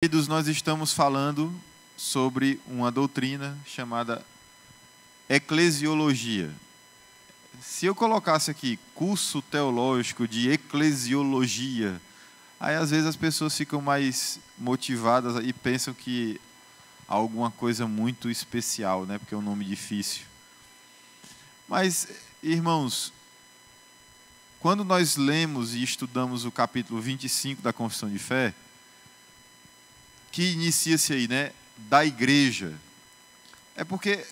Queridos, nós estamos falando sobre uma doutrina chamada eclesiologia. Se eu colocasse aqui curso teológico de eclesiologia, aí às vezes as pessoas ficam mais motivadas e pensam que há alguma coisa muito especial, né? Porque é um nome difícil. Mas, irmãos, quando nós lemos e estudamos o capítulo 25 da Confissão de Fé, que inicia-se aí, né, da igreja, é porque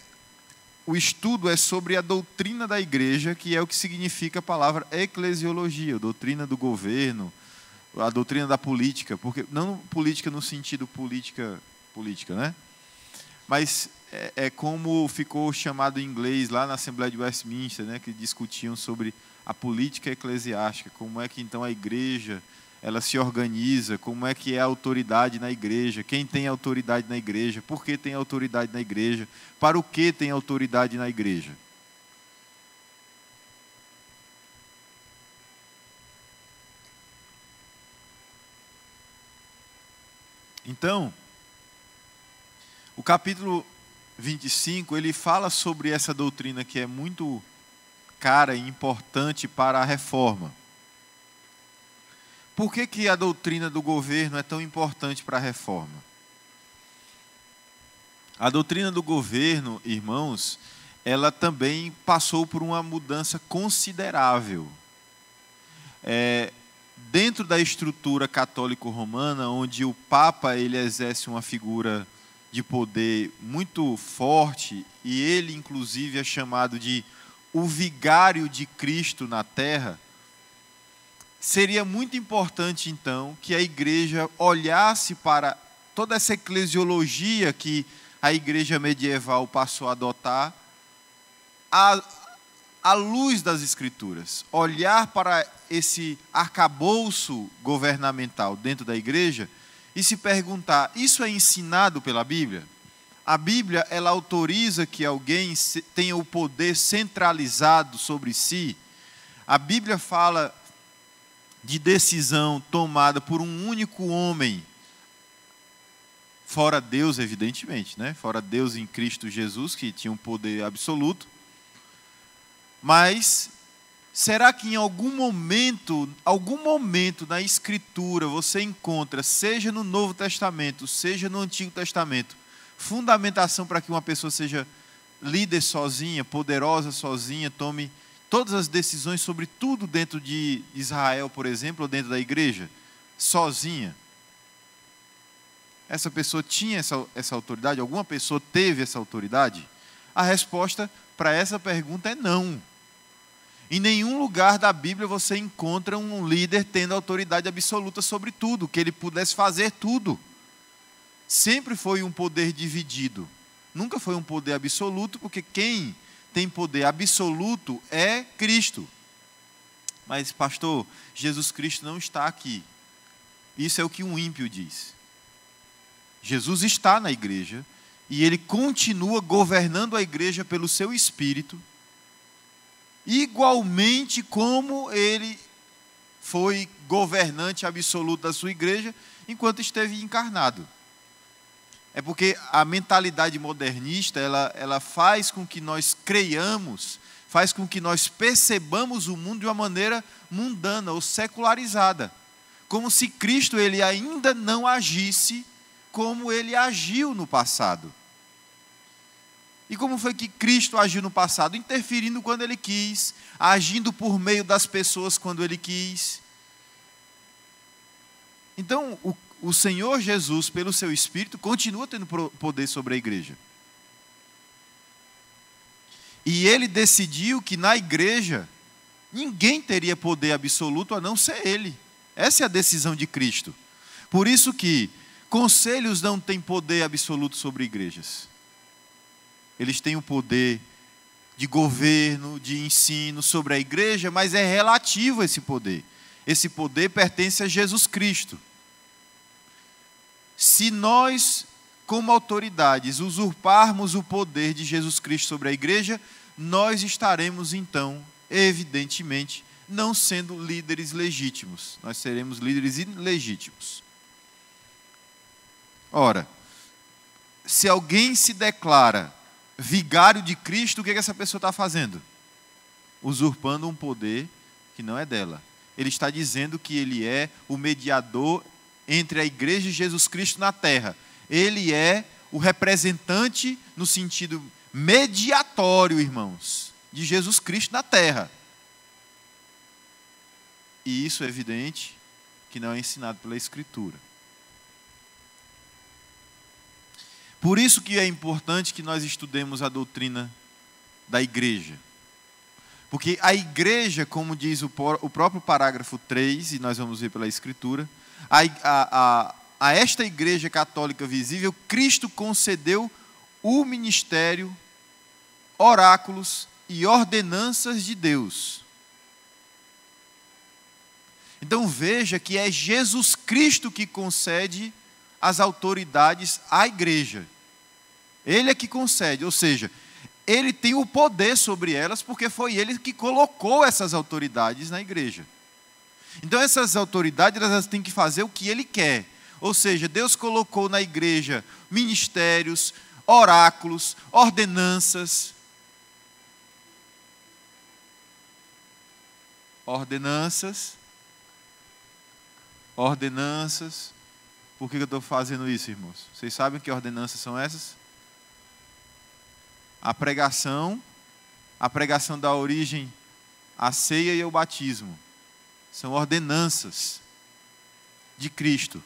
o estudo é sobre a doutrina da igreja, que é o que significa a palavra eclesiologia, a doutrina do governo, a doutrina da política, porque não política no sentido política, né? Mas é como ficou chamado em inglês lá na Assembleia de Westminster, né, que discutiam sobre a política eclesiástica, como é que então a igreja ela se organiza, como é que é a autoridade na igreja, quem tem autoridade na igreja, por que tem autoridade na igreja, para o que tem autoridade na igreja. Então, o capítulo 25, ele fala sobre essa doutrina que é muito cara e importante para a reforma. Por que a doutrina do governo é tão importante para a reforma? A doutrina do governo, irmãos, ela também passou por uma mudança considerável. Dentro da estrutura católico-romana, onde o Papa ele exerce uma figura de poder muito forte, e ele, inclusive, é chamado de o vigário de Cristo na terra, seria muito importante, então, que a igreja olhasse para toda essa eclesiologia que a igreja medieval passou a adotar, à luz das Escrituras. Olhar para esse arcabouço governamental dentro da igreja e se perguntar, isso é ensinado pela Bíblia? A Bíblia, ela autoriza que alguém tenha o poder centralizado sobre si? A Bíblia fala de decisão tomada por um único homem, fora Deus, evidentemente, né? Fora Deus em Cristo Jesus, que tinha um poder absoluto. Mas, será que em algum momento na Escritura você encontra, seja no Novo Testamento, seja no Antigo Testamento, fundamentação para que uma pessoa seja líder sozinha, poderosa sozinha, tome todas as decisões sobre tudo dentro de Israel, por exemplo, ou dentro da igreja, sozinha? Essa pessoa tinha essa autoridade? Alguma pessoa teve essa autoridade? A resposta para essa pergunta é não. Em nenhum lugar da Bíblia você encontra um líder tendo autoridade absoluta sobre tudo, que ele pudesse fazer tudo. Sempre foi um poder dividido. Nunca foi um poder absoluto, porque quem tem poder absoluto é Cristo. Mas, pastor, Jesus Cristo não está aqui. Isso é o que um ímpio diz. Jesus está na igreja e ele continua governando a igreja pelo seu Espírito, igualmente como ele foi governante absoluto da sua igreja enquanto esteve encarnado. É porque a mentalidade modernista, ela faz com que nós creiamos, faz com que nós percebamos o mundo de uma maneira mundana ou secularizada. Como se Cristo ele ainda não agisse como ele agiu no passado. E como foi que Cristo agiu no passado? Interferindo quando ele quis, agindo por meio das pessoas quando ele quis. Então, o Senhor Jesus, pelo seu Espírito, continua tendo poder sobre a igreja. E ele decidiu que na igreja, ninguém teria poder absoluto a não ser ele. Essa é a decisão de Cristo. Por isso que conselhos não têm poder absoluto sobre igrejas. Eles têm o poder de governo, de ensino sobre a igreja, mas é relativo esse poder. Esse poder pertence a Jesus Cristo. Se nós, como autoridades, usurparmos o poder de Jesus Cristo sobre a igreja, nós estaremos, então, evidentemente, não sendo líderes legítimos. Nós seremos líderes ilegítimos. Ora, se alguém se declara vigário de Cristo, o que essa pessoa está fazendo? Usurpando um poder que não é dela. Ele está dizendo que ele é o mediador entre a igreja e Jesus Cristo na terra. Ele é o representante no sentido mediatório, irmãos, de Jesus Cristo na terra. E isso é evidente que não é ensinado pela Escritura. Por isso que é importante que nós estudemos a doutrina da igreja. Porque a igreja, como diz o próprio parágrafo 3, e nós vamos ver pela Escritura, a esta igreja católica visível, Cristo concedeu o ministério, oráculos e ordenanças de Deus. Então veja que é Jesus Cristo que concede as autoridades à igreja. Ele é que concede, ou seja, ele tem o poder sobre elas porque foi ele que colocou essas autoridades na igreja. Então essas autoridades elas têm que fazer o que ele quer. Ou seja, Deus colocou na igreja ministérios, oráculos, ordenanças. Ordenanças. Por que eu estou fazendo isso, irmãos? Vocês sabem que ordenanças são essas? A pregação da origem à ceia e ao batismo. São ordenanças de Cristo.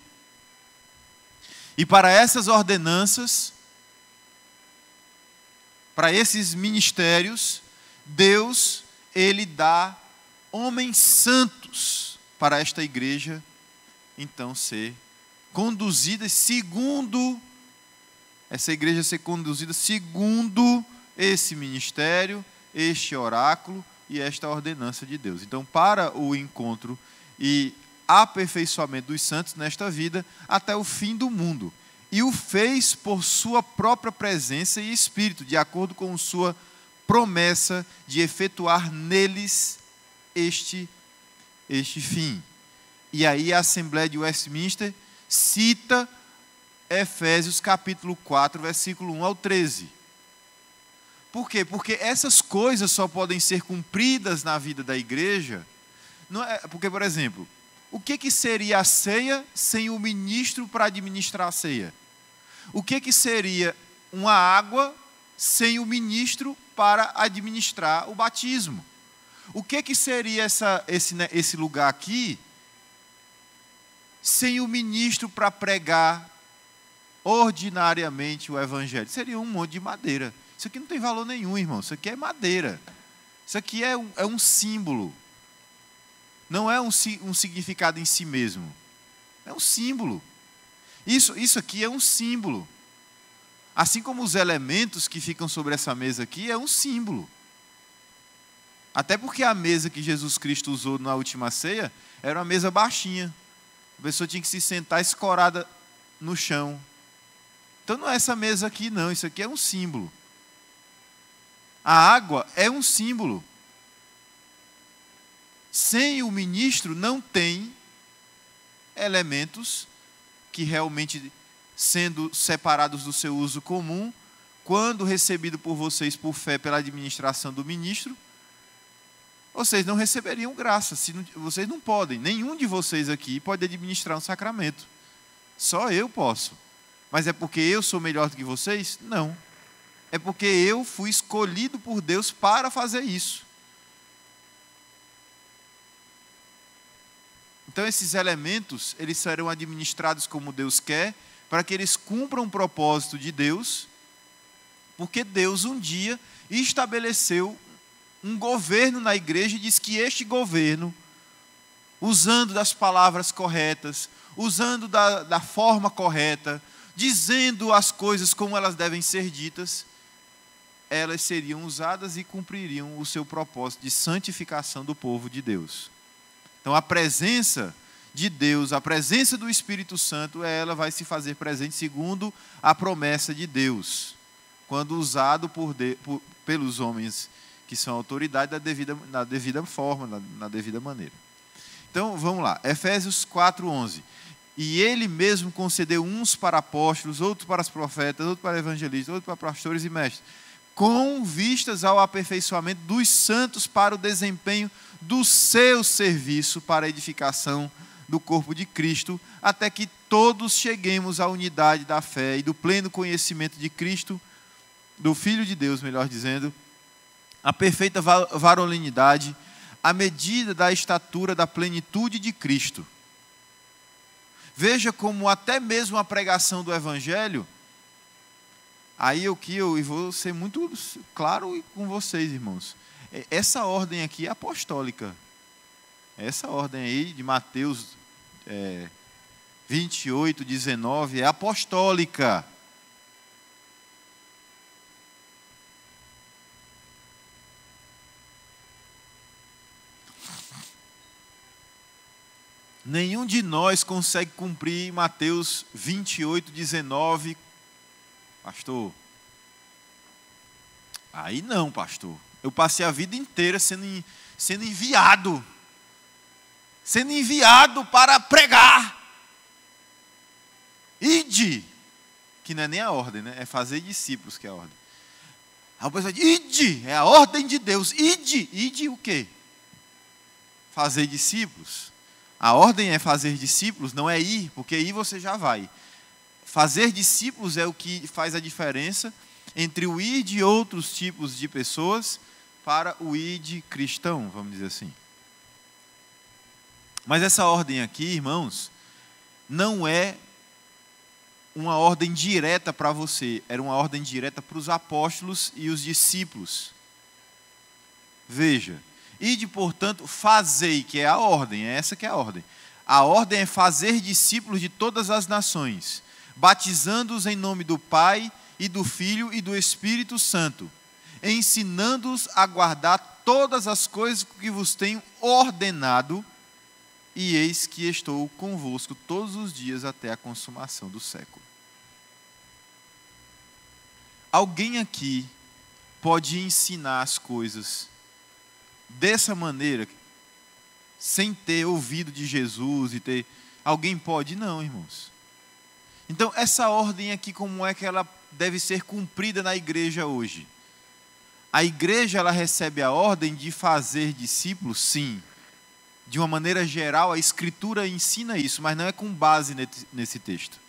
E para essas ordenanças, para esses ministérios, Deus, ele dá homens santos para esta igreja, então, ser conduzida segundo, essa igreja ser conduzida segundo esse ministério, este oráculo e esta ordenança de Deus. Então, para o encontro e aperfeiçoamento dos santos nesta vida até o fim do mundo. E o fez por sua própria presença e espírito, de acordo com sua promessa de efetuar neles este fim. E aí a Assembleia de Westminster cita Efésios capítulo 4, versículo 1 ao 13. Por quê? Porque essas coisas só podem ser cumpridas na vida da igreja. Não é, porque, por exemplo, o que seria a ceia sem o ministro para administrar a ceia? O que seria uma água sem o ministro para administrar o batismo? O que seria esse lugar aqui sem o ministro para pregar ordinariamente o evangelho? Seria um monte de madeira. Isso aqui não tem valor nenhum, irmão. Isso aqui é madeira. Isso aqui é um símbolo. Não é um significado em si mesmo. É um símbolo. Isso aqui é um símbolo. Assim como os elementos que ficam sobre essa mesa aqui é um símbolo. Até porque a mesa que Jesus Cristo usou na última ceia era uma mesa baixinha. A pessoa tinha que se sentar escorada no chão. Então não é essa mesa aqui não, isso aqui é um símbolo. A água é um símbolo. Sem o ministro não tem elementos que realmente, sendo separados do seu uso comum, quando recebido por vocês por fé pela administração do ministro, vocês não receberiam graça. Vocês não podem, nenhum de vocês aqui pode administrar um sacramento. Só eu posso. Mas é porque eu sou melhor do que vocês? Não. É porque eu fui escolhido por Deus para fazer isso. Então esses elementos, eles serão administrados como Deus quer, para que eles cumpram o propósito de Deus, porque Deus um dia estabeleceu um governo na igreja e diz que este governo, usando das palavras corretas, usando da forma correta, dizendo as coisas como elas devem ser ditas, elas seriam usadas e cumpririam o seu propósito de santificação do povo de Deus. Então a presença de Deus, a presença do Espírito Santo, ela vai se fazer presente segundo a promessa de Deus, quando usado pelos homens que são autoridade na devida forma, na devida maneira. Então, vamos lá. Efésios 4:11. E ele mesmo concedeu uns para apóstolos, outros para os profetas, outros para evangelistas, outros para pastores e mestres, com vistas ao aperfeiçoamento dos santos para o desempenho do seu serviço para a edificação do corpo de Cristo, até que todos cheguemos à unidade da fé e do pleno conhecimento de Cristo, do Filho de Deus, melhor dizendo, a perfeita varonilidade, à medida da estatura da plenitude de Cristo. Veja como até mesmo a pregação do Evangelho, aí eu vou ser muito claro com vocês, irmãos, essa ordem aqui é apostólica. Essa ordem aí de Mateus 28, 19 é apostólica. Nenhum de nós consegue cumprir Mateus 28, 19. Pastor, aí não, pastor. Eu passei a vida inteira sendo enviado para pregar. Ide, que não é nem a ordem, né? É fazer discípulos que é a ordem. Aí o pessoal diz, ide, é a ordem de Deus. Ide o quê? Fazer discípulos. A ordem é fazer discípulos, não é ir, porque ir você já vai. Fazer discípulos é o que faz a diferença entre o ir de outros tipos de pessoas para o ir de cristão, vamos dizer assim. Mas essa ordem aqui, irmãos, não é uma ordem direta para você, era uma ordem direta para os apóstolos e os discípulos. Veja, ide, portanto, fazei, que é a ordem, é essa que é a ordem. A ordem é fazer discípulos de todas as nações, batizando-os em nome do Pai e do Filho e do Espírito Santo, ensinando-os a guardar todas as coisas que vos tenho ordenado, e eis que estou convosco todos os dias até a consumação do século. Alguém aqui pode ensinar as coisas dessa maneira, sem ter ouvido de Jesus e ter... Alguém pode? Não, irmãos. Então, essa ordem aqui, como é que ela deve ser cumprida na igreja hoje? A igreja, ela recebe a ordem de fazer discípulos, sim. De uma maneira geral, a Escritura ensina isso, mas não é com base nesse texto.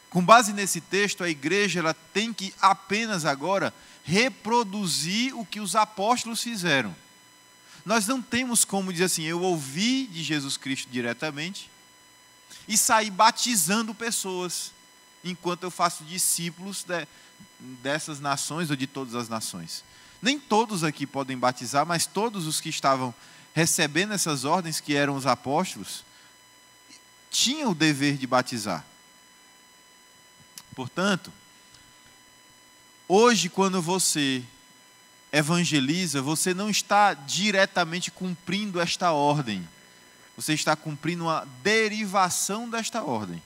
Com base nesse texto, a igreja ela tem que apenas agora reproduzir o que os apóstolos fizeram. Nós não temos como dizer assim, eu ouvi de Jesus Cristo diretamente e sair batizando pessoas, enquanto eu faço discípulos dessas nações ou de todas as nações. Nem todos aqui podem batizar, mas todos os que estavam recebendo essas ordens, que eram os apóstolos, tinham o dever de batizar. Portanto, hoje, quando você evangeliza, você não está diretamente cumprindo esta ordem. Você está cumprindo uma derivação desta ordem,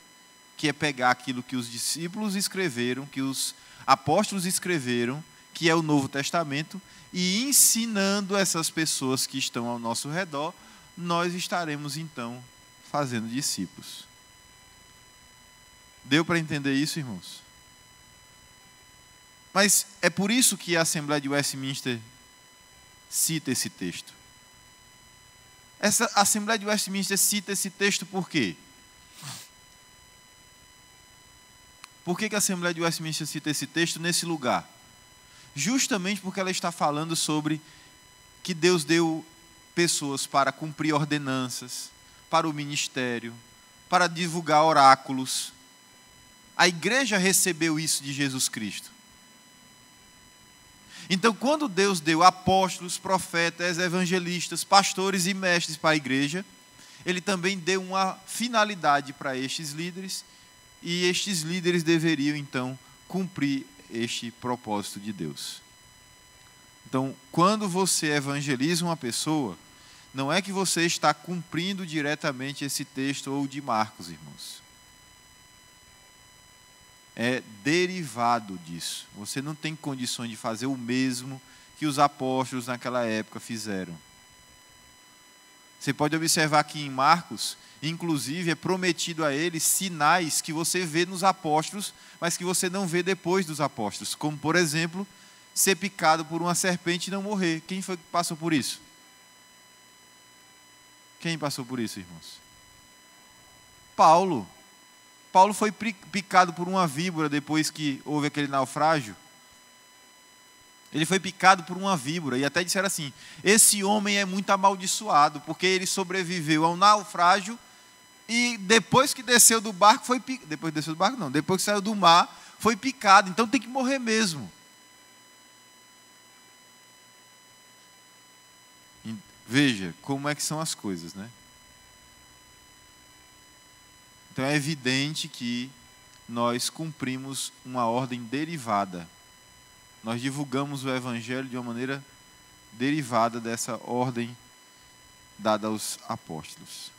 que é pegar aquilo que os discípulos escreveram, que os apóstolos escreveram, que é o Novo Testamento, e ensinando essas pessoas que estão ao nosso redor, nós estaremos então fazendo discípulos. Deu para entender isso, irmãos? Mas é por isso que a Assembleia de Westminster cita esse texto. Essa Assembleia de Westminster cita esse texto por quê? Por que a Assembleia de Westminster cita esse texto nesse lugar? Justamente porque ela está falando sobre que Deus deu pessoas para cumprir ordenanças, para o ministério, para divulgar oráculos. A igreja recebeu isso de Jesus Cristo. Então, quando Deus deu apóstolos, profetas, evangelistas, pastores e mestres para a igreja, Ele também deu uma finalidade para estes líderes, e estes líderes deveriam, então, cumprir este propósito de Deus. Então, quando você evangeliza uma pessoa, não é que você está cumprindo diretamente esse texto ou de Marcos, irmãos. É derivado disso. Você não tem condições de fazer o mesmo que os apóstolos naquela época fizeram. Você pode observar que em Marcos, inclusive, é prometido a eles sinais que você vê nos apóstolos, mas que você não vê depois dos apóstolos. Como, por exemplo, ser picado por uma serpente e não morrer. Quem foi que passou por isso? Quem passou por isso, irmãos? Paulo. Paulo foi picado por uma víbora depois que houve aquele naufrágio. Ele foi picado por uma víbora e até disseram assim: esse homem é muito amaldiçoado, porque ele sobreviveu ao naufrágio e depois que desceu do barco foi depois que desceu do barco não, depois que saiu do mar foi picado, então tem que morrer mesmo. Veja como é que são as coisas, né? Então é evidente que nós cumprimos uma ordem derivada. Nós divulgamos o Evangelho de uma maneira derivada dessa ordem dada aos apóstolos.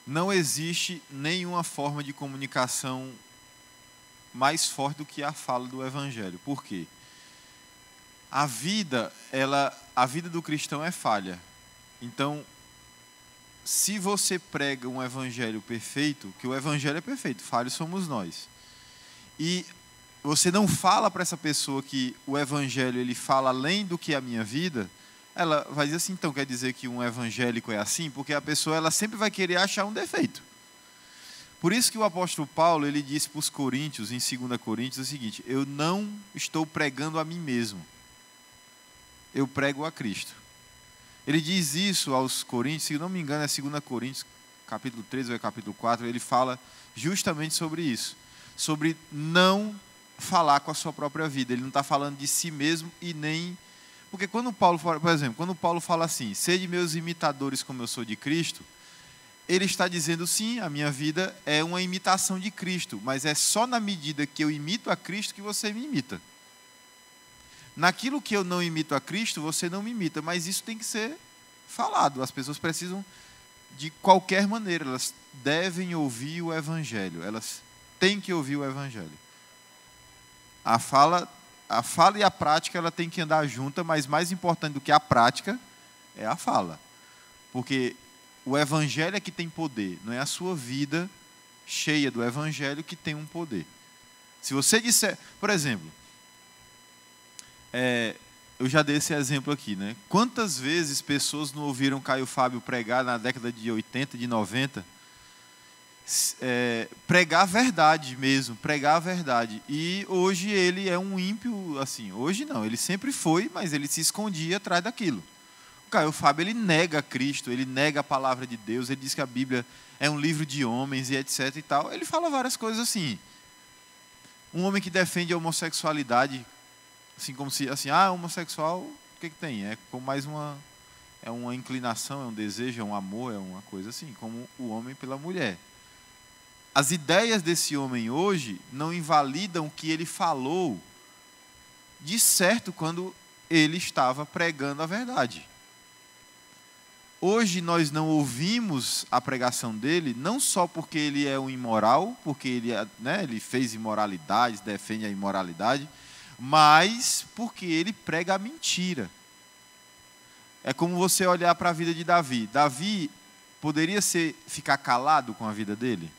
Não existe nenhuma forma de comunicação mais forte do que a fala do Evangelho. Por quê? A vida do cristão é falha. Então, se você prega um Evangelho perfeito, que o Evangelho é perfeito, falhos somos nós, e você não fala para essa pessoa que o Evangelho ele fala além do que a minha vida, ela vai dizer assim: então quer dizer que um evangélico é assim? Porque a pessoa ela sempre vai querer achar um defeito. Por isso que o apóstolo Paulo ele disse para os coríntios, em 2 Coríntios, o seguinte: eu não estou pregando a mim mesmo, eu prego a Cristo. Ele diz isso aos coríntios, se não me engano é 2 Coríntios, capítulo 3 ou capítulo 4, ele fala justamente sobre isso, sobre não falar com a sua própria vida. Ele não está falando de si mesmo e nem... Porque quando Paulo, por exemplo, quando Paulo fala assim: sede meus imitadores como eu sou de Cristo, ele está dizendo sim, a minha vida é uma imitação de Cristo, mas é só na medida que eu imito a Cristo que você me imita. Naquilo que eu não imito a Cristo, você não me imita, mas isso tem que ser falado. As pessoas precisam, de qualquer maneira, elas devem ouvir o Evangelho, elas têm que ouvir o Evangelho. A fala e a prática ela tem que andar junta, mas mais importante do que a prática é a fala. Porque o Evangelho é que tem poder, não é a sua vida cheia do Evangelho que tem um poder. Se você disser, por exemplo, eu já dei esse exemplo aqui, né? Quantas vezes pessoas não ouviram Caio Fábio pregar na década de 80, de 90, pregar a verdade mesmo, pregar a verdade. E hoje ele é um ímpio, assim, hoje não, ele sempre foi, mas ele se escondia atrás daquilo. O Caio Fábio, ele nega Cristo, ele nega a palavra de Deus, ele diz que a Bíblia é um livro de homens e etc e tal. Ele fala várias coisas assim. Um homem que defende a homossexualidade, assim como se, assim, homossexual, o que tem? É como mais é uma inclinação, é um desejo, é um amor, é uma coisa assim, como o homem pela mulher. As ideias desse homem hoje não invalidam o que ele falou de certo quando ele estava pregando a verdade. Hoje nós não ouvimos a pregação dele, não só porque ele é um imoral, porque ele fez imoralidades, defende a imoralidade, mas porque ele prega a mentira. É como você olhar para a vida de Davi. Davi poderia ficar calado com a vida dele?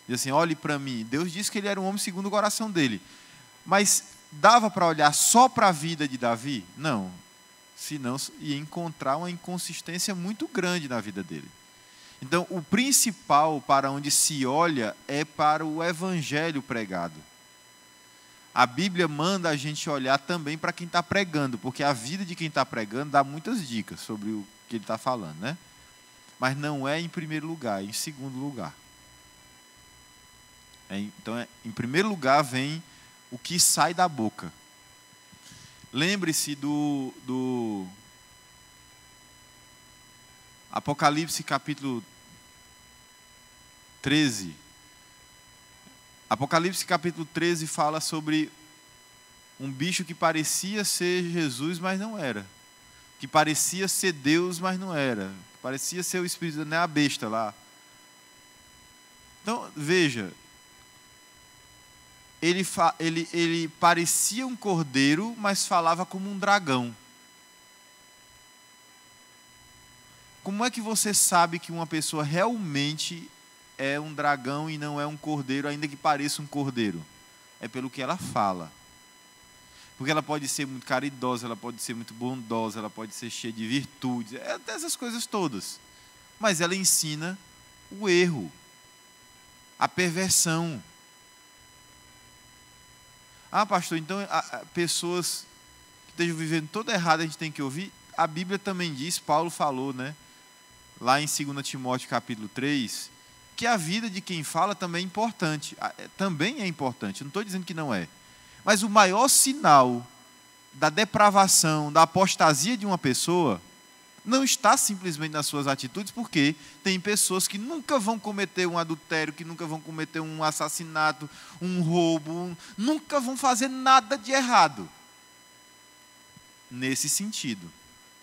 Diz assim: olhe para mim. Deus disse que ele era um homem segundo o coração dele. Mas dava para olhar só para a vida de Davi? Não. Senão ia encontrar uma inconsistência muito grande na vida dele. Então, o principal para onde se olha é para o Evangelho pregado. A Bíblia manda a gente olhar também para quem está pregando, porque a vida de quem está pregando dá muitas dicas sobre que ele está falando, né? Mas não é em primeiro lugar, é em segundo lugar. Então, em primeiro lugar vem o que sai da boca. Lembre-se do Apocalipse capítulo 13. Apocalipse capítulo 13 fala sobre um bicho que parecia ser Jesus, mas não era. Que parecia ser Deus, mas não era. Que parecia ser o Espírito, não é a besta lá. Então, veja. Ele parecia um cordeiro, mas falava como um dragão. Como é que você sabe que uma pessoa realmente é um dragão e não é um cordeiro, ainda que pareça um cordeiro? É pelo que ela fala. Porque ela pode ser muito caridosa, ela pode ser muito bondosa, ela pode ser cheia de virtudes, dessas coisas todas. Mas ela ensina o erro, a perversão. Ah, pastor, então pessoas que estejam vivendo todo errado a gente tem que ouvir? A Bíblia também diz, Paulo falou, né? Lá em 2 Timóteo capítulo 3, que a vida de quem fala também é importante. Também é importante, eu não estou dizendo que não é. Mas o maior sinal da depravação, da apostasia de uma pessoa, não está simplesmente nas suas atitudes, porque tem pessoas que nunca vão cometer um adultério, que nunca vão cometer um assassinato, um roubo, nunca vão fazer nada de errado. Nesse sentido.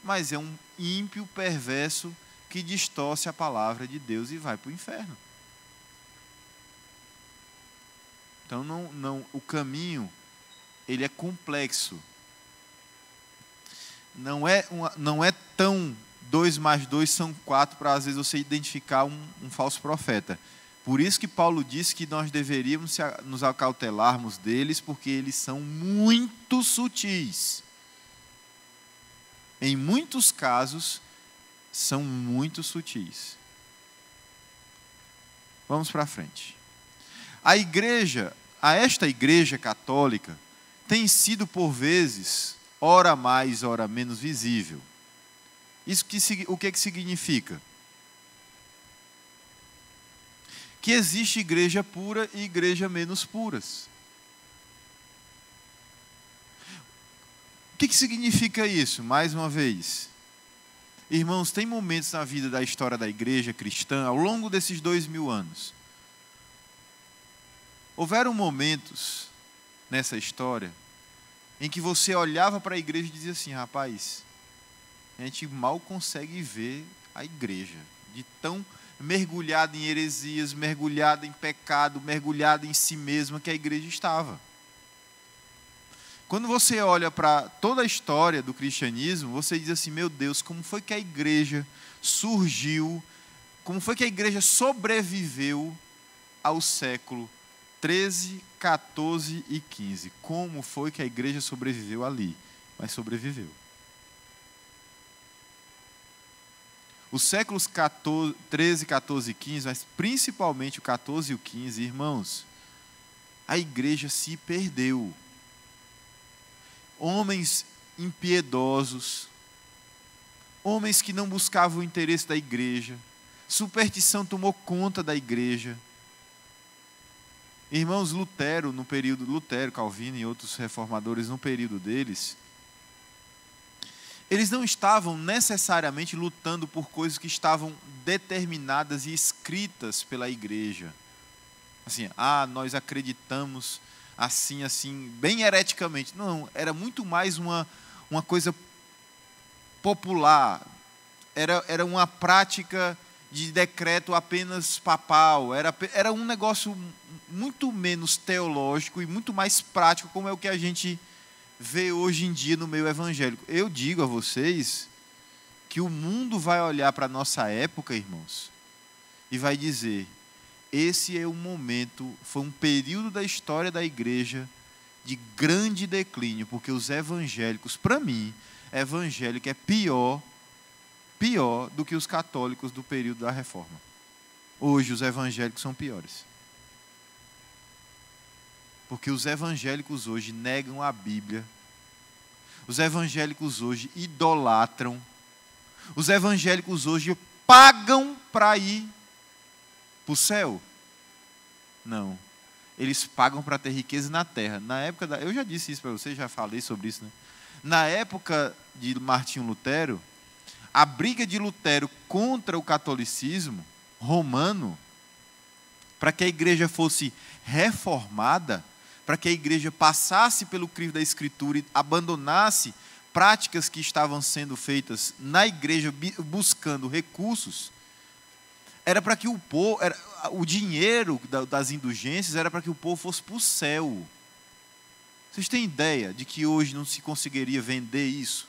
Mas é um ímpio perverso que distorce a palavra de Deus e vai para o inferno. Então, o caminho, ele é complexo. Não é tão 2 mais 2 são 4 para às vezes você identificar um falso profeta. Por isso que Paulo diz que nós deveríamos nos acautelarmos deles, porque eles são muito sutis. Em muitos casos, são muito sutis. Vamos para frente. Esta igreja católica tem sido por vezes ora mais, ora menos visível. O que significa? Que existe igreja pura e igreja menos puras. O que significa isso? Mais uma vez. Irmãos, tem momentos na vida da história da igreja cristã, ao longo desses 2000 anos. Houveram momentos nessa história em que você olhava para a igreja e dizia assim, rapaz, a gente mal consegue ver a igreja, de tão mergulhada em heresias, mergulhada em pecado, mergulhada em si mesma que a igreja estava. Quando você olha para toda a história do cristianismo, você diz assim, meu Deus, como foi que a igreja surgiu, como foi que a igreja sobreviveu ao século 13, 14 e 15. Como foi que a igreja sobreviveu ali? Mas sobreviveu. Os séculos 13, 14 e 15, mas principalmente o 14 e o 15, irmãos, a igreja se perdeu. Homens impiedosos, homens que não buscavam o interesse da igreja, superstição tomou conta da igreja. Irmãos, Lutero, Calvino e outros reformadores, no período deles, eles não estavam necessariamente lutando por coisas que estavam determinadas e escritas pela igreja. Assim, nós acreditamos assim, bem hereticamente. Não, era muito mais uma coisa popular. Era uma prática de decreto apenas papal. Era um negócio muito menos teológico e muito mais prático, como é o que a gente vê hoje em dia no meio evangélico. Eu digo a vocês que o mundo vai olhar para a nossa época, irmãos, e vai dizer, esse é um momento, foi um período da história da igreja de grande declínio, porque os evangélicos, para mim, evangélico é pior do que os católicos do período da Reforma. Hoje os evangélicos são piores. Porque os evangélicos hoje negam a Bíblia. Os evangélicos hoje idolatram. Os evangélicos hoje pagam para ir para o céu? Não. Eles pagam para ter riqueza na terra. Na época eu já disse isso para vocês, já falei sobre isso, né? Na época de Martinho Lutero, a briga de Lutero contra o catolicismo romano, para que a igreja fosse reformada, para que a igreja passasse pelo crivo da Escritura e abandonasse práticas que estavam sendo feitas na igreja buscando recursos, era para que o povo, o dinheiro das indulgências era para que o povo fosse para o céu. Vocês têm ideia de que hoje não se conseguiria vender isso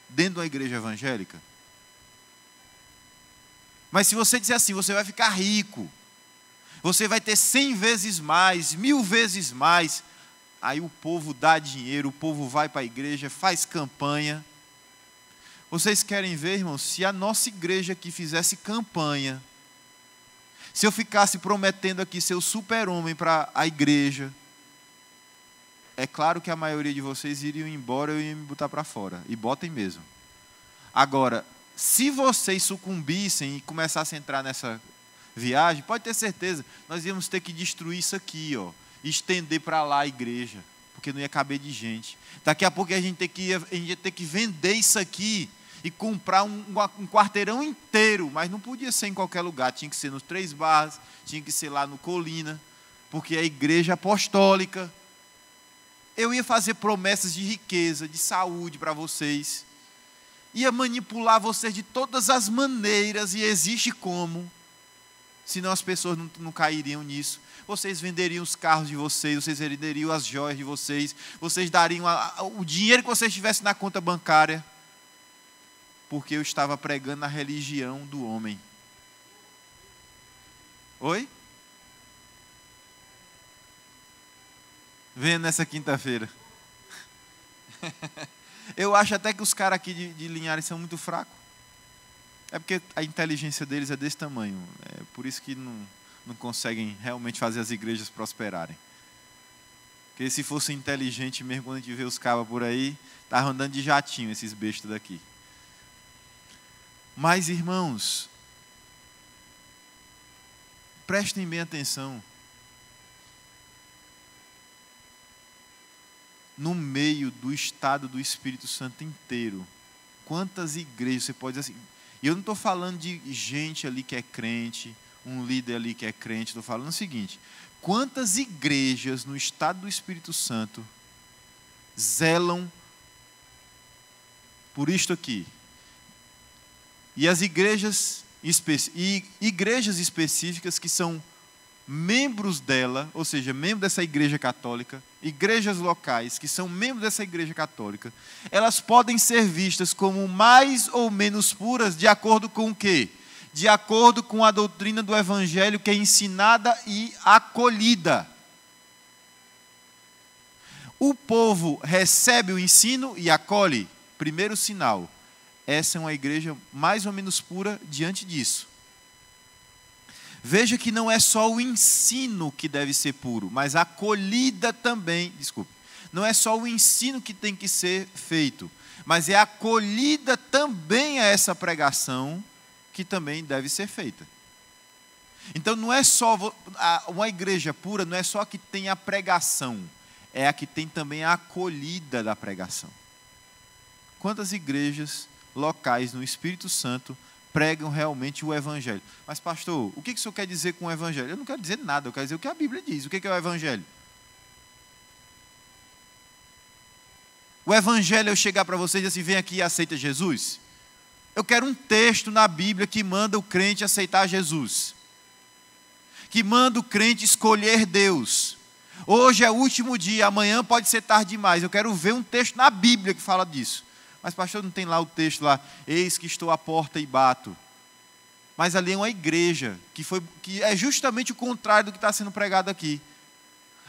dentro de uma igreja evangélica? Mas se você disser assim, você vai ficar rico, você vai ter 100 vezes mais, 1000 vezes mais, aí o povo dá dinheiro, o povo vai para a igreja, faz campanha. Vocês querem ver, irmãos, se a nossa igreja aqui fizesse campanha, se eu ficasse prometendo aqui ser o super-homem para a igreja, é claro que a maioria de vocês iriam embora, eu ia me botar para fora, e botem mesmo. Agora, se vocês sucumbissem e começassem a entrar nessa viagem, pode ter certeza, nós íamos ter que destruir isso aqui, ó, e estender para lá a igreja, porque não ia caber de gente. Daqui a pouco a gente ia ter que vender isso aqui e comprar um quarteirão inteiro, mas não podia ser em qualquer lugar, tinha que ser nos Três Barras, tinha que ser lá no Colina, porque é a igreja apostólica. Eu ia fazer promessas de riqueza, de saúde para vocês, ia manipular vocês de todas as maneiras, e existe como, senão as pessoas não cairiam nisso. Vocês venderiam os carros de vocês, vocês venderiam as joias de vocês, vocês dariam o dinheiro que vocês tivessem na conta bancária, porque eu estava pregando a religião do homem. Oi? Venha nessa quinta-feira. Eu acho até que os caras aqui de Linhares são muito fracos. É porque a inteligência deles é desse tamanho. É por isso que não conseguem realmente fazer as igrejas prosperarem. Porque se fosse inteligente mesmo, quando a gente vê os cabas por aí, estavam andando de jatinho esses bestas daqui. Mas, irmãos, prestem bem atenção. No meio do estado do Espírito Santo inteiro, quantas igrejas, você pode dizer assim, e eu não estou falando de gente ali que é crente, um líder ali que é crente, estou falando o seguinte, quantas igrejas no estado do Espírito Santo zelam por isto aqui? E as igrejas específicas que são membros dela, ou seja, membros dessa igreja católica, igrejas locais que são membros dessa igreja católica, elas podem ser vistas como mais ou menos puras de acordo com o quê? De acordo com a doutrina do evangelho que é ensinada e acolhida. O povo recebe o ensino e acolhe. Primeiro sinal, essa é uma igreja mais ou menos pura diante disso. Veja que não é só o ensino que deve ser puro, mas a acolhida também, não é só o ensino que tem que ser feito, mas é a acolhida também a essa pregação que também deve ser feita. Então não é só uma igreja pura, não é só a que tem a pregação, é a que tem também a acolhida da pregação. Quantas igrejas locais no Espírito Santo pregam realmente o evangelho? Mas pastor, o que o senhor quer dizer com o evangelho? Eu não quero dizer nada, eu quero dizer o que a Bíblia diz. O que é o evangelho? O evangelho é eu chegar para vocês e dizer assim, vem aqui e aceita Jesus? Eu quero um texto na Bíblia que manda o crente aceitar Jesus, que manda o crente escolher Deus. Hoje é o último dia, amanhã pode ser tarde demais. Eu quero ver um texto na Bíblia que fala disso. Mas pastor, não tem lá o texto lá, eis que estou à porta e bato. Mas ali é uma igreja, que é justamente o contrário do que está sendo pregado aqui.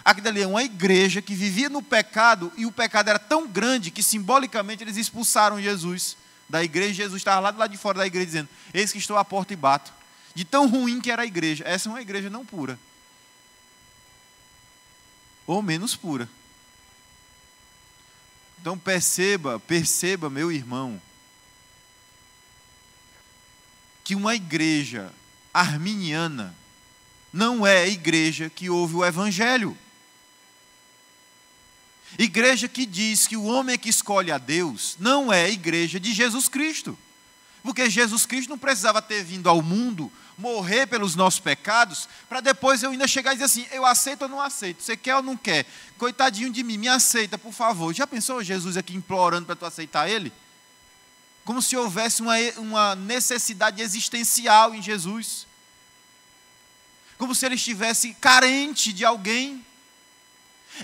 Aqui dali é uma igreja que vivia no pecado, e o pecado era tão grande que simbolicamente eles expulsaram Jesus da igreja. Jesus estava lá do lado de fora da igreja dizendo, eis que estou à porta e bato. De tão ruim que era a igreja. Essa é uma igreja não pura. Ou menos pura. Então perceba, meu irmão, que uma igreja arminiana não é a igreja que ouve o evangelho. Igreja que diz que o homem é que escolhe a Deus não é a igreja de Jesus Cristo. Porque Jesus Cristo não precisava ter vindo ao mundo, morrer pelos nossos pecados, para depois eu ainda chegar e dizer assim, eu aceito ou não aceito, você quer ou não quer? Coitadinho de mim, me aceita, por favor. Já pensou Jesus aqui implorando para tu aceitar Ele? Como se houvesse uma necessidade existencial em Jesus. Como se Ele estivesse carente de alguém.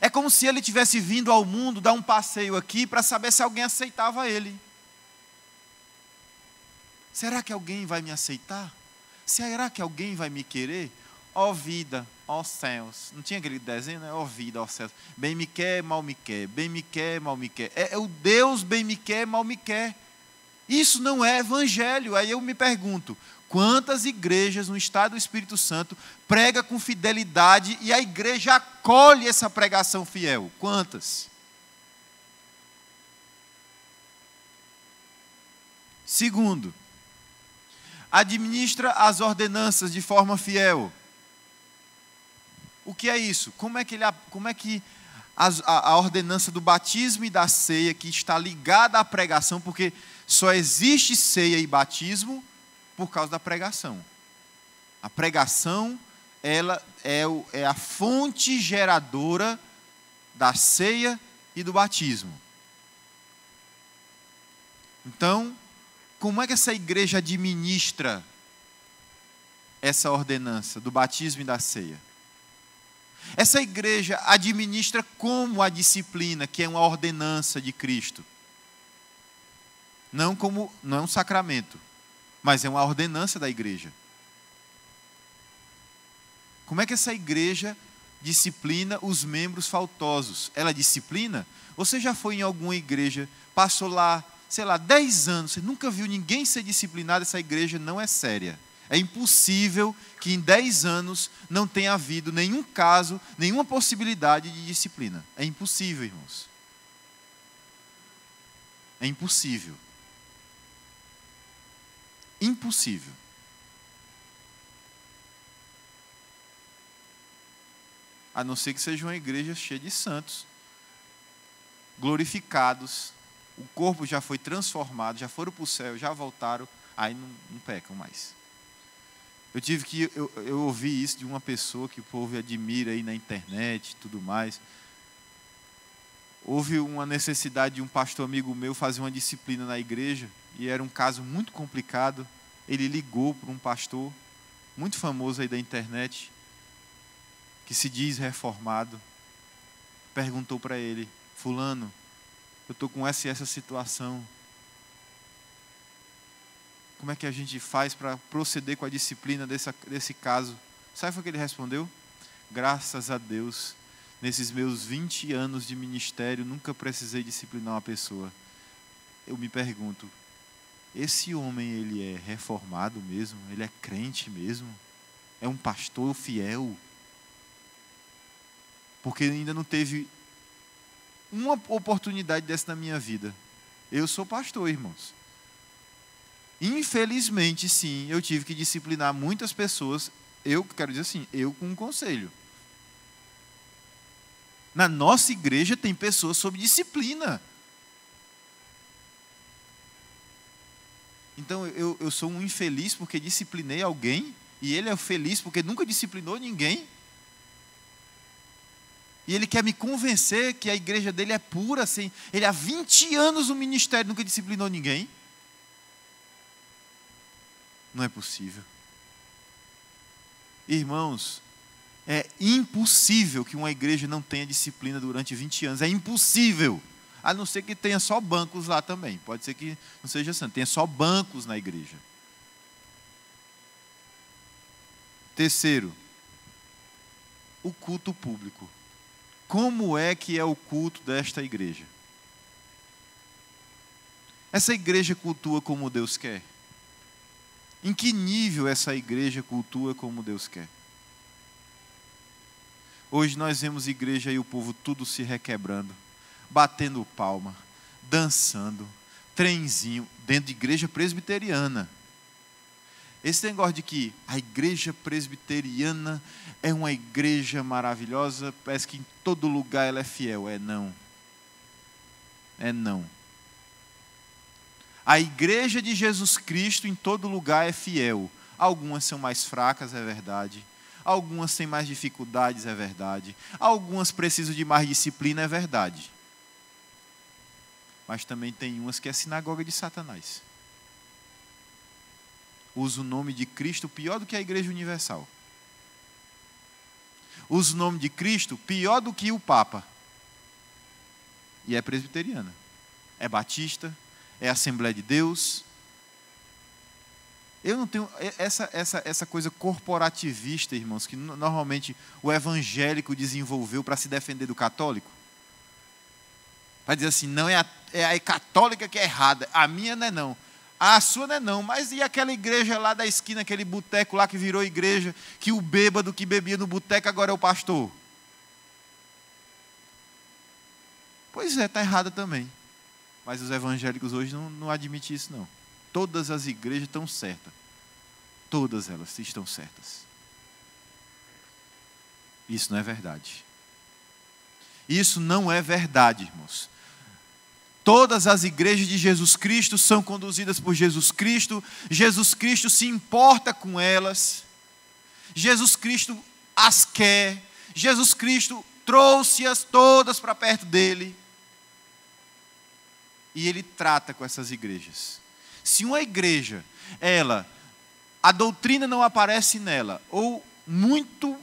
É como se Ele tivesse vindo ao mundo dar um passeio aqui para saber se alguém aceitava Ele. Será que alguém vai me aceitar? Será que alguém vai me querer? Ó vida, ó céus. Não tinha aquele desenho, né? Ó vida, ó céus. Bem me quer, mal me quer. Bem me quer, mal me quer. É o Deus bem me quer, mal me quer. Isso não é evangelho. Aí eu me pergunto, quantas igrejas no estado do Espírito Santo prega com fidelidade e a igreja acolhe essa pregação fiel? Quantas? Segundo, administra as ordenanças de forma fiel. O que é isso? Como é que a ordenança do batismo e da ceia, que está ligada à pregação, porque só existe ceia e batismo por causa da pregação. A pregação, ela é a fonte geradora da ceia e do batismo. Então, como é que essa igreja administra essa ordenança do batismo e da ceia? Essa igreja administra como a disciplina, que é uma ordenança de Cristo. Não é um sacramento, mas é uma ordenança da igreja. Como é que essa igreja disciplina os membros faltosos? Ela disciplina? Você já foi em alguma igreja, passou lá, 10 anos, você nunca viu ninguém ser disciplinado? Essa igreja não é séria. É impossível que em 10 anos não tenha havido nenhum caso, nenhuma possibilidade de disciplina. É impossível, irmãos. É impossível. Impossível. A não ser que seja uma igreja cheia de santos, glorificados, o corpo já foi transformado, já foram para o céu, já voltaram, aí não pecam mais. Eu ouvi isso de uma pessoa que o povo admira aí na internet e tudo mais. Houve uma necessidade de um pastor amigo meu fazer uma disciplina na igreja, e era um caso muito complicado. Ele ligou para um pastor muito famoso aí da internet, que se diz reformado, perguntou para ele: fulano, eu estou com essa situação, como é que a gente faz para proceder com a disciplina desse caso? Sabe o que ele respondeu? Graças a Deus, nesses meus 20 anos de ministério, nunca precisei disciplinar uma pessoa. Eu me pergunto, esse homem, ele é reformado mesmo? Ele é crente mesmo? É um pastor fiel? Porque ainda não teve uma oportunidade dessa na minha vida. Eu sou pastor, irmãos. Infelizmente, sim, eu tive que disciplinar muitas pessoas. Eu quero dizer assim, eu com um conselho. Na nossa igreja tem pessoas sob disciplina. Então eu sou um infeliz porque disciplinei alguém, e ele é feliz porque nunca disciplinou ninguém. E ele quer me convencer que a igreja dele é pura, assim. Ele há 20 anos no ministério nunca disciplinou ninguém. Não é possível. Irmãos, é impossível que uma igreja não tenha disciplina durante 20 anos. É impossível. A não ser que tenha só bancos lá também. Pode ser que não seja assim, tenha só bancos na igreja. Terceiro, o culto público. Como é que é o culto desta igreja? Essa igreja cultua como Deus quer? Em que nível essa igreja cultua como Deus quer? Hoje nós vemos igreja e o povo tudo se requebrando, batendo palma, dançando, trenzinho, dentro de igreja presbiteriana. Esse negócio de que a igreja presbiteriana é uma igreja maravilhosa, parece que em todo lugar ela é fiel. É não. É não. A igreja de Jesus Cristo em todo lugar é fiel. Algumas são mais fracas, é verdade. Algumas têm mais dificuldades, é verdade. Algumas precisam de mais disciplina, é verdade. Mas também tem umas que é sinagoga de Satanás. Usa o nome de Cristo pior do que a Igreja Universal. Usa o nome de Cristo pior do que o Papa. E é presbiteriana. É batista, é Assembleia de Deus. Eu não tenho essa coisa corporativista, irmãos, que normalmente o evangélico desenvolveu para se defender do católico. Para dizer assim, não, é a católica que é errada, a minha não é não. A sua não é não, mas e aquela igreja lá da esquina, aquele boteco lá que virou igreja, que o bêbado que bebia no boteco agora é o pastor? Pois é, está errada também. Mas os evangélicos hoje não admitem isso não. Todas as igrejas estão certas. Todas elas estão certas. Isso não é verdade. Isso não é verdade, irmãos. Todas as igrejas de Jesus Cristo são conduzidas por Jesus Cristo. Jesus Cristo se importa com elas. Jesus Cristo as quer. Jesus Cristo trouxe-as todas para perto dele. E ele trata com essas igrejas. Se uma igreja, a doutrina não aparece nela, ou muito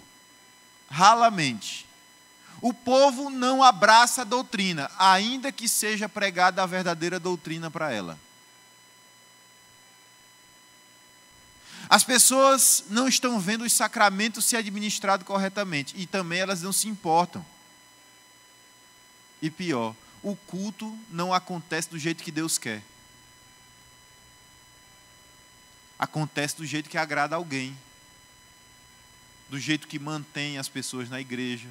ralamente, o povo não abraça a doutrina, ainda que seja pregada a verdadeira doutrina para ela. As pessoas não estão vendo os sacramentos ser administrados corretamente, e também elas não se importam. E pior, o culto não acontece do jeito que Deus quer. Acontece do jeito que agrada alguém. Do jeito que mantém as pessoas na igreja.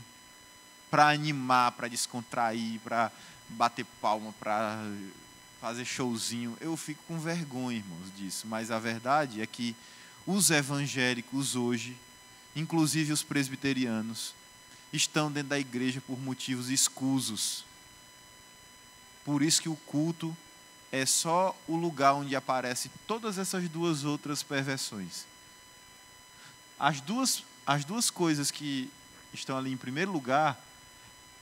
Para animar, para descontrair, para bater palma, para fazer showzinho. Eu fico com vergonha, irmãos, disso. Mas a verdade é que os evangélicos hoje, inclusive os presbiterianos, estão dentro da igreja por motivos escusos. Por isso que o culto é só o lugar onde aparecem todas essas duas outras perversões. As duas coisas que estão ali em primeiro lugar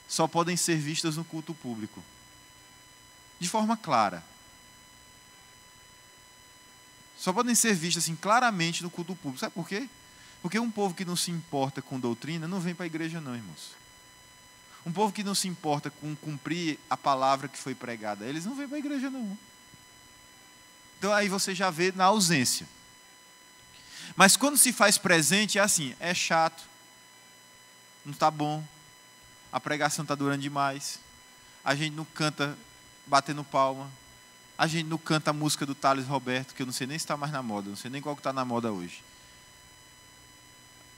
só podem ser vistas no culto público. De forma clara. Só podem ser vistas assim, claramente no culto público. Sabe por quê? Porque um povo que não se importa com doutrina não vem para a igreja não, irmãos. Um povo que não se importa com cumprir a palavra que foi pregada, eles não vêm para a igreja não. Então aí você já vê na ausência. Mas quando se faz presente, é assim, é chato, não está bom, a pregação está durando demais, a gente não canta batendo palma, a gente não canta a música do Thales Roberto, que eu não sei nem se está mais na moda, não sei nem qual que está na moda hoje.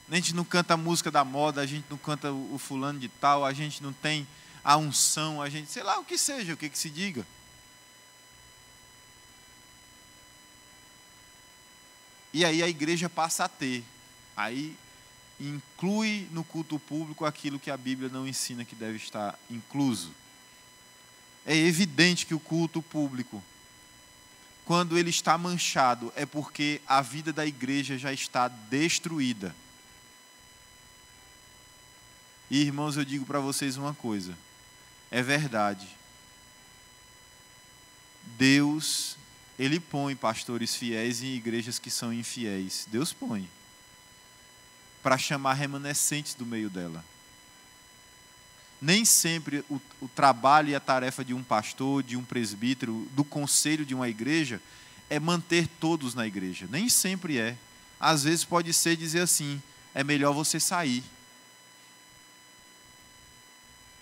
A gente não canta a música da moda, a gente não canta o fulano de tal, a gente não tem a unção, a gente, sei lá o que seja, o que se diga. E aí a igreja passa a ter. Aí inclui no culto público aquilo que a Bíblia não ensina que deve estar incluso. É evidente que o culto público, quando ele está manchado, é porque a vida da igreja já está destruída. E, irmãos, eu digo para vocês uma coisa. É verdade. Deus, Ele põe pastores fiéis em igrejas que são infiéis. Deus põe. Para chamar remanescentes do meio dela. Nem sempre o trabalho e a tarefa de um pastor, de um presbítero, do conselho de uma igreja, é manter todos na igreja. Nem sempre é. Às vezes pode ser dizer assim, é melhor você sair.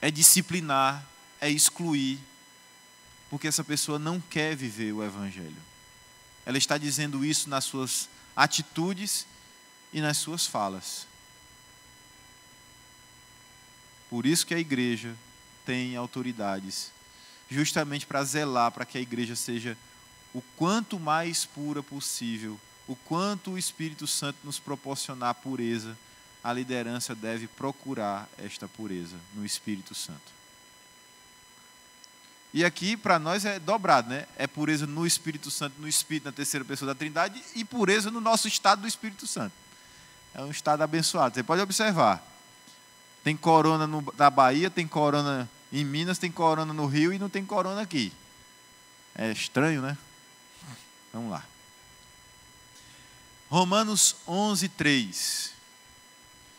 É disciplinar, é excluir, porque essa pessoa não quer viver o Evangelho. Ela está dizendo isso nas suas atitudes e nas suas falas. Por isso que a igreja tem autoridades, justamente para zelar para que a igreja seja o quanto mais pura possível, o quanto o Espírito Santo nos proporcionar pureza, a liderança deve procurar esta pureza no Espírito Santo. E aqui, para nós, é dobrado, né? É pureza no Espírito Santo, no Espírito, na terceira pessoa da Trindade, e pureza no nosso estado do Espírito Santo. É um estado abençoado. Você pode observar. Tem corona na Bahia, tem corona em Minas, tem corona no Rio e não tem corona aqui. É estranho, né? Vamos lá. Romanos 11:3.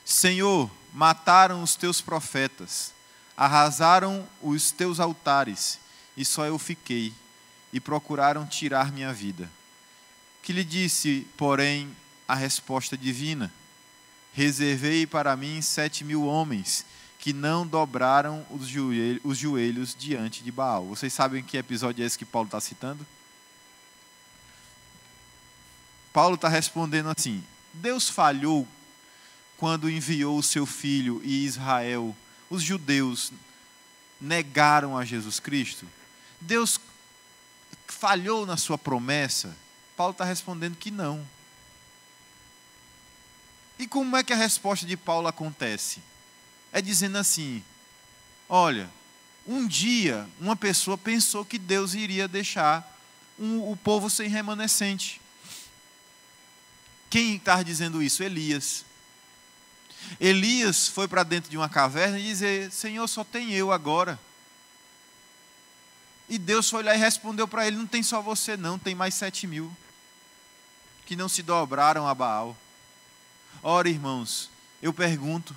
Senhor, mataram os teus profetas, arrasaram os teus altares, e só eu fiquei, e procuraram tirar minha vida. Que lhe disse, porém, a resposta divina? Reservei para mim 7.000 homens, que não dobraram os joelhos diante de Baal. Vocês sabem que episódio é esse que Paulo está citando? Paulo está respondendo assim: Deus falhou quando enviou o seu filho e Israel, os judeus, negaram a Jesus Cristo? Deus falhou na sua promessa? Paulo está respondendo que não. E como é que a resposta de Paulo acontece? É dizendo assim: olha, um dia uma pessoa pensou que Deus iria deixar o povo sem remanescente. Quem está dizendo isso? Elias. Elias foi para dentro de uma caverna e dizer: Senhor, só tem eu agora. E Deus foi lá e respondeu para ele: não tem só você não, tem mais 7.000 que não se dobraram a Baal. Ora, irmãos, eu pergunto,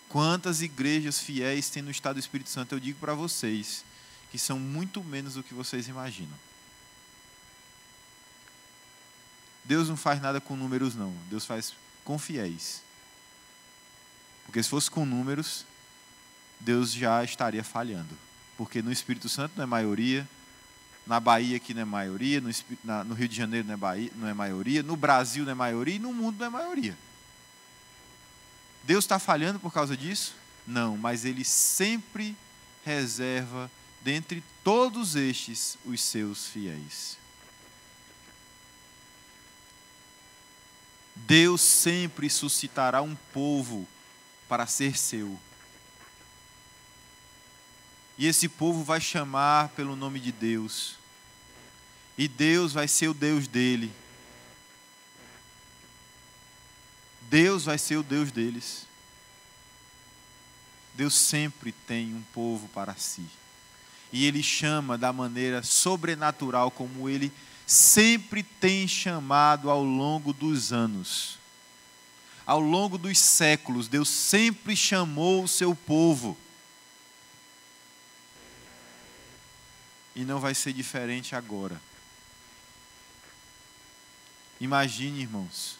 quantas igrejas fiéis tem no estado do Espírito Santo? Eu digo para vocês que são muito menos do que vocês imaginam. Deus não faz nada com números não, Deus faz com fiéis. Porque se fosse com números, Deus já estaria falhando. Porque no Espírito Santo não é maioria, na Bahia aqui não é maioria, no Rio de Janeiro não é maioria, no Brasil não é maioria e no mundo não é maioria. Deus está falhando por causa disso? Não, mas Ele sempre reserva dentre todos estes os seus fiéis. Deus sempre suscitará um povo para ser seu. E esse povo vai chamar pelo nome de Deus. E Deus vai ser o Deus dele. Deus vai ser o Deus deles. Deus sempre tem um povo para si. E Ele chama da maneira sobrenatural, como Ele sempre tem chamado ao longo dos anos. Ao longo dos séculos, Deus sempre chamou o seu povo. E não vai ser diferente agora. Imagine, irmãos,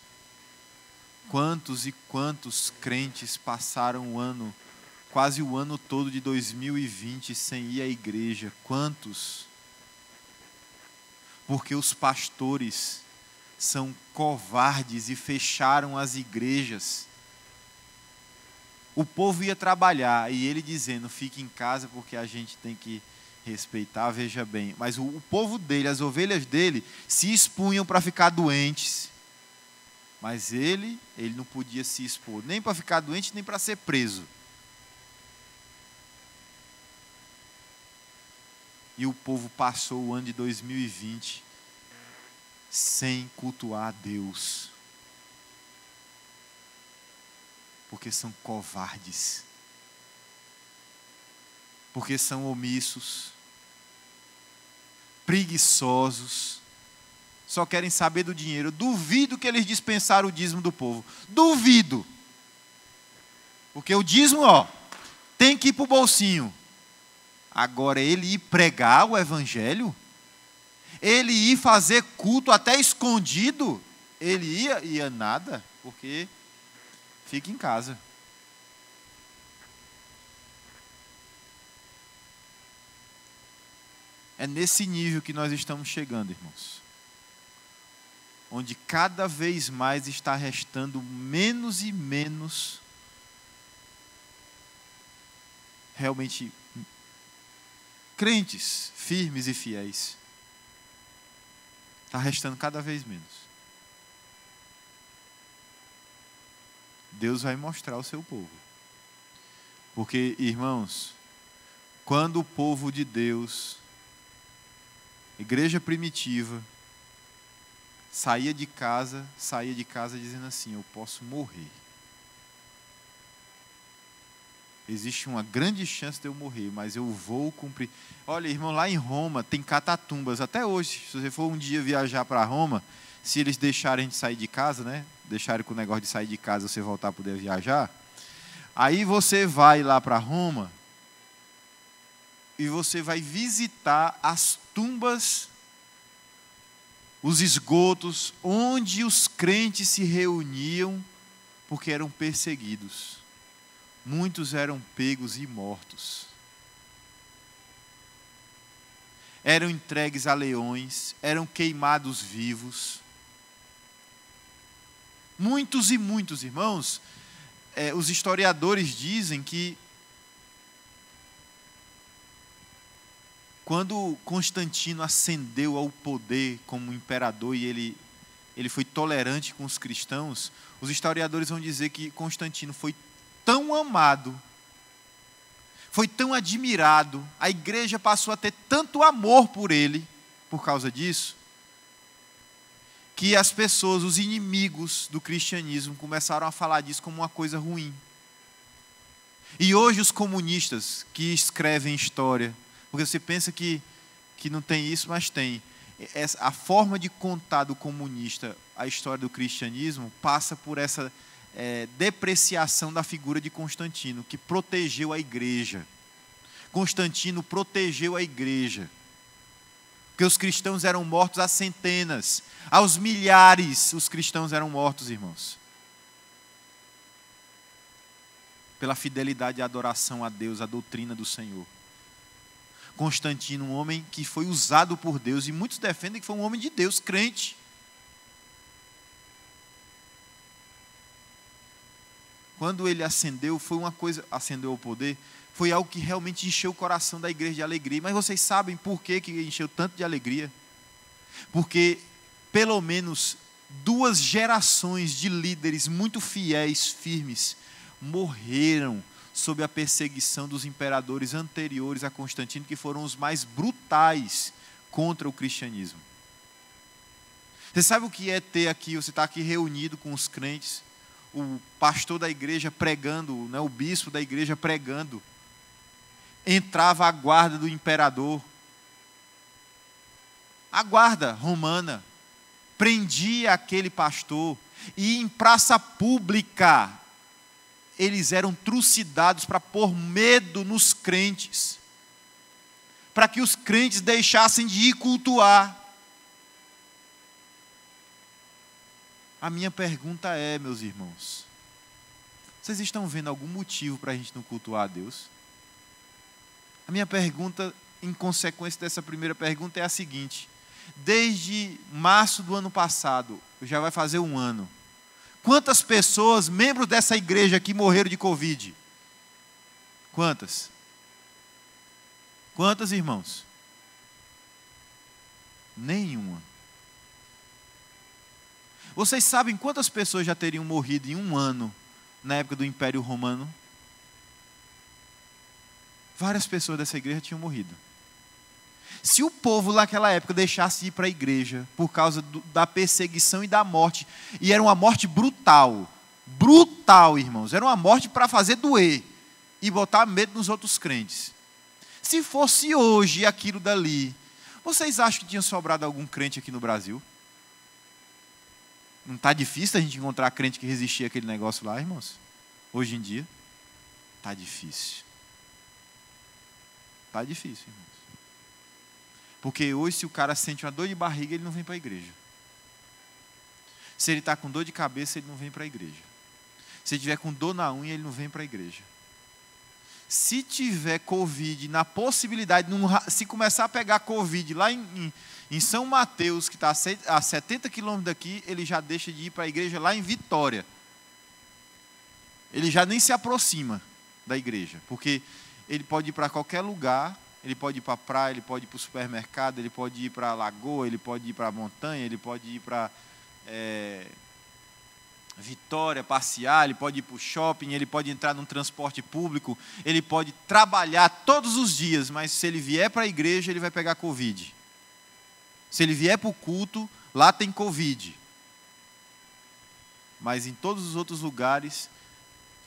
quantos e quantos crentes passaram quase o ano todo de 2020 sem ir à igreja. Quantos? Porque os pastores são covardes e fecharam as igrejas. O povo ia trabalhar e ele dizendo: fique em casa porque a gente tem que respeitar, veja bem. Mas o povo dele, as ovelhas dele, se expunham para ficar doentes. Mas ele não podia se expor, nem para ficar doente, nem para ser preso. E o povo passou o ano de 2020 sem cultuar a Deus. Porque são covardes. Porque são omissos. Preguiçosos. Só querem saber do dinheiro. Eu duvido que eles dispensaram o dízimo do povo. Duvido. Porque o dízimo, tem que ir para o bolsinho. Agora, ele ir pregar o evangelho, ele ir fazer culto até escondido, ele ia nada, porque fica em casa. É nesse nível que nós estamos chegando, irmãos. Onde cada vez mais está restando menos e menos realmente crentes firmes e fiéis. Está restando cada vez menos. Deus vai mostrar ao seu povo. Porque, irmãos, quando o povo de Deus, igreja primitiva, saía de casa dizendo assim: eu posso morrer. Existe uma grande chance de eu morrer, mas eu vou cumprir. Olha, irmão, lá em Roma tem catatumbas até hoje. Se você for um dia viajar para Roma, se eles deixarem de sair de casa, né? Deixarem com o negócio de sair de casa, você voltar a poder viajar. Aí você vai lá para Roma e você vai visitar as tumbas, os esgotos, onde os crentes se reuniam porque eram perseguidos. Muitos eram pegos e mortos. Eram entregues a leões, eram queimados vivos. Muitos e muitos, irmãos, os historiadores dizem que quando Constantino ascendeu ao poder como imperador e ele foi tolerante com os cristãos, os historiadores vão dizer que Constantino foi tão amado, foi tão admirado, a igreja passou a ter tanto amor por ele, por causa disso, que as pessoas, os inimigos do cristianismo, começaram a falar disso como uma coisa ruim. E hoje os comunistas que escrevem história, porque você pensa que não tem isso, mas tem. A forma de contar do comunista a história do cristianismo passa por essa depreciação da figura de Constantino, que protegeu a igreja. Constantino protegeu a igreja. Porque os cristãos eram mortos a centenas, aos milhares os cristãos eram mortos, irmãos. Pela fidelidade e adoração a Deus, a doutrina do Senhor. Constantino, um homem que foi usado por Deus, e muitos defendem que foi um homem de Deus, crente. Quando ele ascendeu, ascendeu ao poder, foi algo que realmente encheu o coração da igreja de alegria. Mas vocês sabem por que encheu tanto de alegria? Porque pelo menos 2 gerações de líderes muito fiéis, firmes, morreram sob a perseguição dos imperadores anteriores a Constantino, que foram os mais brutais contra o cristianismo. Você sabe o que é ter aqui, você está aqui reunido com os crentes, o pastor da igreja pregando, né, o bispo da igreja pregando, entrava a guarda do imperador, a guarda romana, prendia aquele pastor, e em praça pública, eles eram trucidados para pôr medo nos crentes, para que os crentes deixassem de ir cultuar. A minha pergunta é, meus irmãos, vocês estão vendo algum motivo para a gente não cultuar a Deus? A minha pergunta, em consequência dessa primeira pergunta, é a seguinte: desde março do ano passado, já vai fazer 1 ano, quantas pessoas, membros dessa igreja aqui, morreram de Covid? Quantas? Quantas, irmãos? Nenhuma. Vocês sabem quantas pessoas já teriam morrido em 1 ano na época do Império Romano? Várias pessoas dessa igreja tinham morrido. Se o povo naquela época deixasse de ir para a igreja por causa da perseguição e da morte, e era uma morte brutal, brutal, irmãos, era uma morte para fazer doer e botar medo nos outros crentes. Se fosse hoje aquilo dali, vocês acham que tinha sobrado algum crente aqui no Brasil? Não está difícil a gente encontrar crente que resistia àquele negócio lá, irmãos? Hoje em dia, está difícil. Está difícil, irmãos. Porque hoje, se o cara sente uma dor de barriga, ele não vem para a igreja. Se ele está com dor de cabeça, ele não vem para a igreja. Se ele tiver com dor na unha, ele não vem para a igreja. Se tiver Covid, na possibilidade, se começar a pegar Covid lá em São Mateus, que está a 70 quilômetros daqui, ele já deixa de ir para a igreja lá em Vitória. Ele já nem se aproxima da igreja, porque ele pode ir para qualquer lugar, ele pode ir para a praia, ele pode ir para o supermercado, ele pode ir para a lagoa, ele pode ir para a montanha, ele pode ir para Vitória, passear, ele pode ir para o shopping, ele pode entrar num transporte público, ele pode trabalhar todos os dias, mas se ele vier para a igreja, ele vai pegar Covid. Se ele vier para o culto, lá tem Covid. Mas em todos os outros lugares,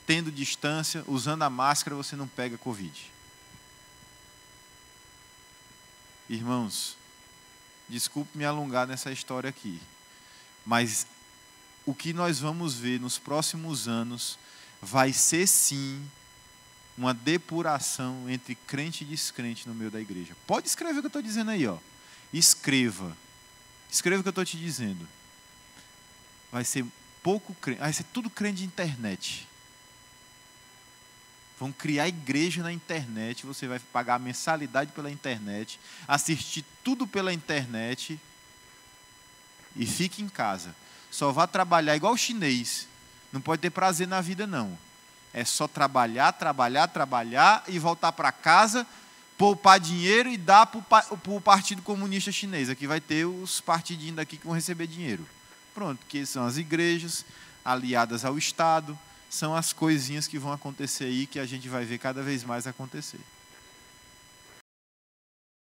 tendo distância, usando a máscara, você não pega Covid. Irmãos, desculpe me alongar nessa história aqui, mas o que nós vamos ver nos próximos anos vai ser sim uma depuração entre crente e descrente no meio da igreja. Pode escrever o que eu estou dizendo aí, ó. Escreva. Escreva o que eu estou te dizendo. Vai ser pouco crente, vai ser tudo crente de internet. Vão criar igreja na internet, você vai pagar a mensalidade pela internet, assistir tudo pela internet e fique em casa. Só vá trabalhar igual o chinês. Não pode ter prazer na vida, não. É só trabalhar, trabalhar, trabalhar e voltar para casa, poupar dinheiro e dar para o Partido Comunista Chinês. Aqui vai ter os partidinhos daqui que vão receber dinheiro. Pronto, que são as igrejas aliadas ao Estado, são as coisinhas que vão acontecer aí, que a gente vai ver cada vez mais acontecer.